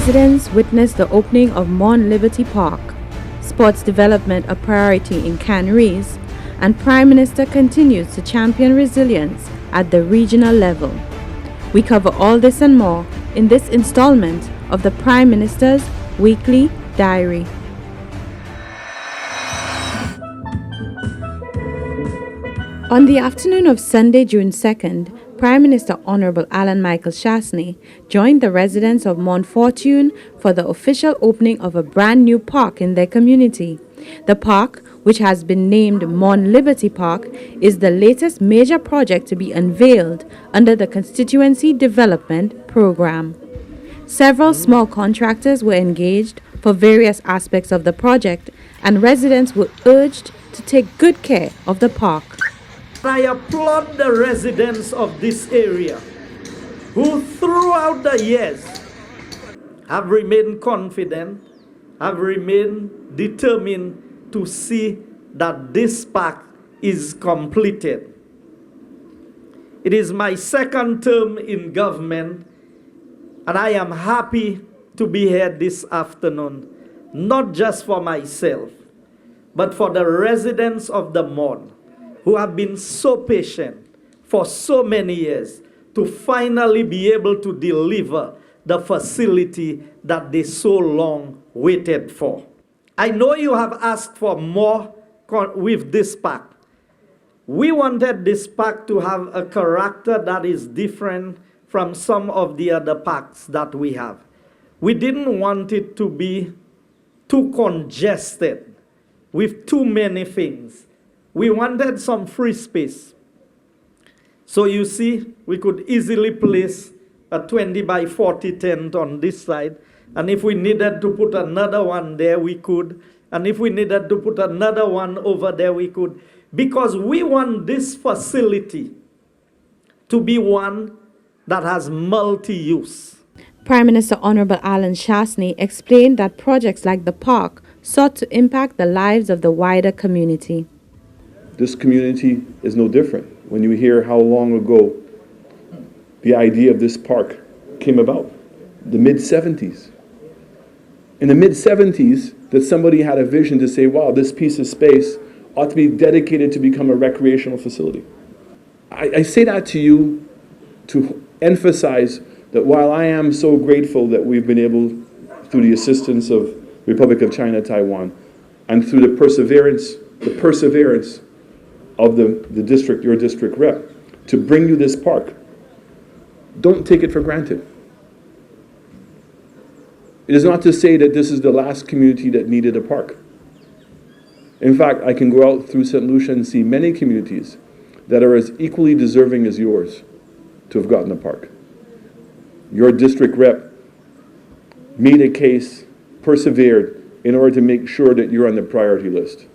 residents witnessed the opening of Morne Liberty Park, sports development a priority in Canaries, and Prime Minister continues to champion resilience at the regional level. We cover all this and more in this installment of the Prime Minister's Weekly Diary. On the afternoon of Sunday, June 2nd, Prime Minister Honorable Alan Michael Shassney joined the residents of Morne Fortune for the official opening of a brand new park in their community. The park, which has been named Morne Liberty Park, is the latest major project to be unveiled under the Constituency Development Program. Several small contractors were engaged for various aspects of the project, and residents were urged to take good care of the park. I applaud the residents of this area who throughout the years have remained confident, have remained determined to see that this park is completed. It is my second term in government, and I am happy to be here this afternoon, not just for myself, but for the residents of the Morne, who have been so patient for so many years to finally be able to deliver the facility that they so long waited for. I know you have asked for more with this park. We wanted this park to have a character that is different from some of the other parks that we have. We didn't want it to be too congested with too many things. We wanted some free space. So you see, we could easily place a 20 by 40 tent on this side. And if we needed to put another one there, we could. And if we needed to put another one over there, we could. Because we want this facility to be one that has multi-use. Prime Minister Honorable Alan Shassney explained that projects like the park sought to impact the lives of the wider community. This community is no different. When you hear how long ago the idea of this park came about, the mid-70s. In the mid-70s, that somebody had a vision to say, wow, this piece of space ought to be dedicated to become a recreational facility. I say that to you to emphasize that while I am so grateful that we've been able, through the assistance of Republic of China, Taiwan, and through the perseverance of the district, your district rep, to bring you this park, don't take it for granted. It is not to say that this is the last community that needed a park. In fact, I can go out through St. Lucia and see many communities that are as equally deserving as yours to have gotten a park. Your district rep made a case, persevered, in order to make sure that you're on the priority list.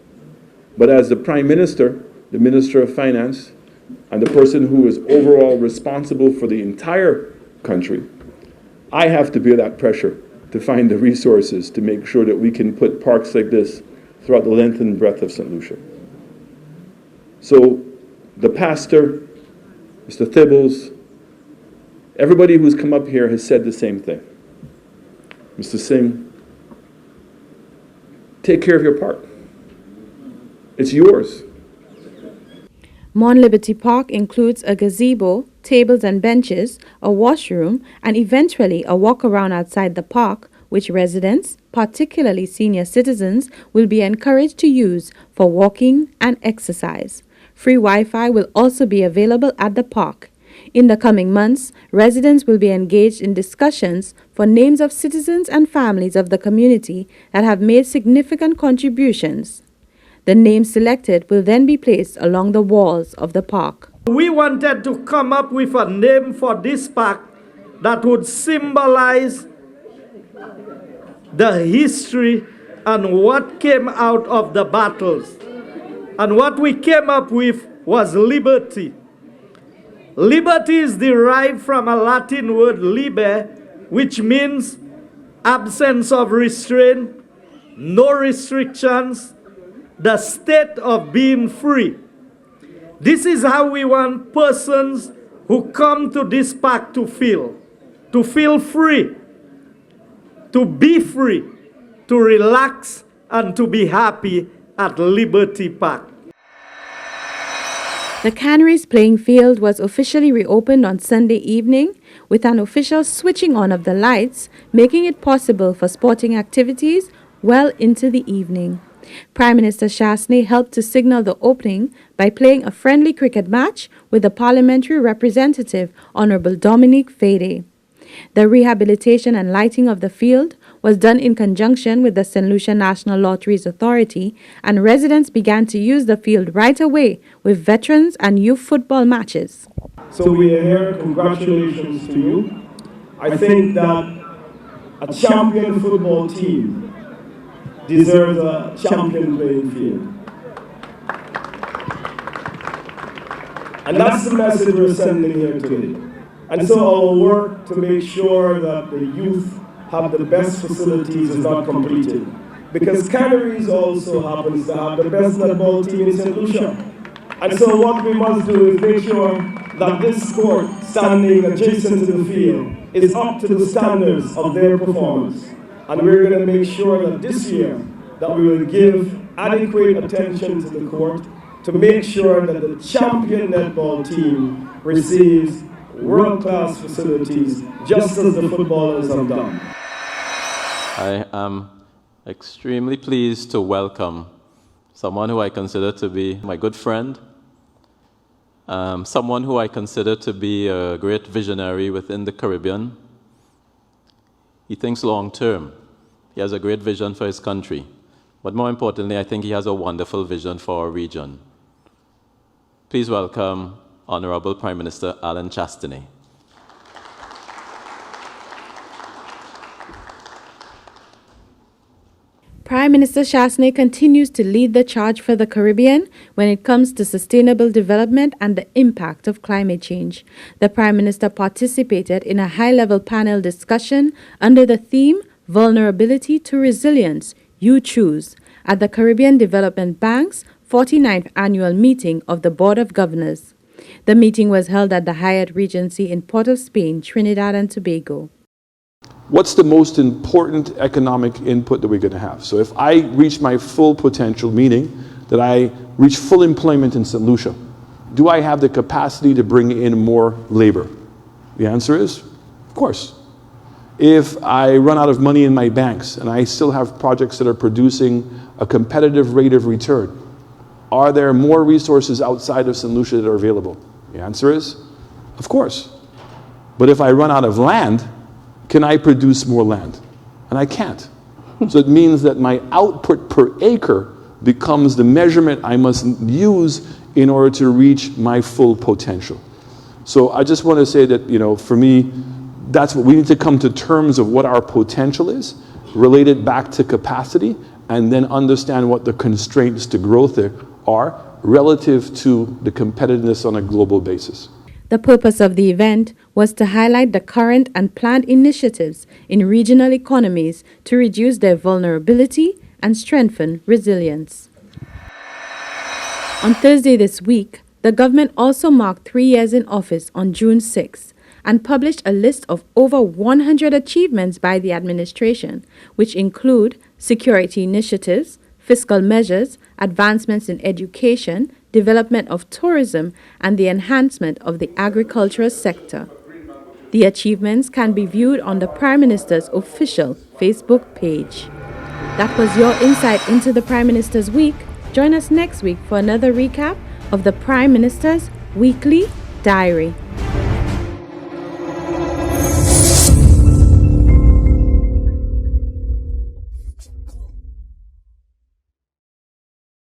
But as the Prime Minister, the Minister of Finance, and the person who is overall responsible for the entire country, I have to bear that pressure to find the resources to make sure that we can put parks like this throughout the length and breadth of St. Lucia. So the pastor, Mr. Thibbles, everybody who's come up here has said the same thing. Mr. Singh, take care of your park. It's yours. Morne Liberty Park includes a gazebo, tables and benches, a washroom, and eventually a walk around outside the park, which residents, particularly senior citizens, will be encouraged to use for walking and exercise. Free Wi-Fi will also be available at the park. In the coming months, residents will be engaged in discussions for names of citizens and families of the community that have made significant contributions. The names selected will then be placed along the walls of the park. We wanted to come up with a name for this park that would symbolize the history and what came out of the battles. And what we came up with was liberty. Liberty is derived from a Latin word liber, which means absence of restraint, no restrictions, the state of being free. This is how we want persons who come to this park to feel free, to be free, to relax, and to be happy at Liberty Park. The Canaries playing field was officially reopened on Sunday evening with an official switching on of the lights, making it possible for sporting activities well into the evening. Prime Minister Chasney helped to signal the opening by playing a friendly cricket match with the parliamentary representative, Honourable Dominique Fede. The rehabilitation and lighting of the field was done in conjunction with the St. Lucia National Lotteries Authority, and residents began to use the field right away with veterans and youth football matches. So we are here, congratulations to you. I think that a champion football team deserves a champion playing field. And that's the message we're sending here today. And so our work to make sure that the youth have the best facilities is not completed. Because Canaries also happens to have the best netball team in St. Lucia. And so what we must do is make sure that this court, standing adjacent to the field, is up to the standards of their performance. And we're going to make sure that this year that we will give adequate attention to the court to make sure that the champion netball team receives world-class facilities, just as the footballers have done. I am extremely pleased to welcome someone who I consider to be my good friend, someone who I consider to be a great visionary within the Caribbean. He thinks long-term. He has a great vision for his country. But more importantly, I think he has a wonderful vision for our region. Please welcome Honorable Prime Minister Alan Chastney. Prime Minister Chasney continues to lead the charge for the Caribbean when it comes to sustainable development and the impact of climate change. The Prime Minister participated in a high-level panel discussion under the theme Vulnerability to Resilience, You Choose, at the Caribbean Development Bank's 49th Annual Meeting of the Board of Governors. The meeting was held at the Hyatt Regency in Port of Spain, Trinidad and Tobago. What's the most important economic input that we're going to have? So if I reach my full potential, meaning that I reach full employment in St. Lucia, do I have the capacity to bring in more labor? The answer is, of course. If I run out of money in my banks and I still have projects that are producing a competitive rate of return, are there more resources outside of St. Lucia that are available? The answer is, of course. But if I run out of land, can I produce more land? And I can't. So it means that my output per acre becomes the measurement I must use in order to reach my full potential. So I just want to say that, for me, that's what we need to come to terms of what our potential is, relate it back to capacity, and then understand what the constraints to growth are relative to the competitiveness on a global basis. The purpose of the event was to highlight the current and planned initiatives in regional economies to reduce their vulnerability and strengthen resilience. On Thursday this week, the government also marked 3 years in office on June 6 and published a list of over 100 achievements by the administration, which include security initiatives, fiscal measures, advancements in education, development of tourism, and the enhancement of the agricultural sector. The achievements can be viewed on the Prime Minister's official Facebook page. That was your insight into the Prime Minister's week. Join us next week for another recap of the Prime Minister's Weekly Diary.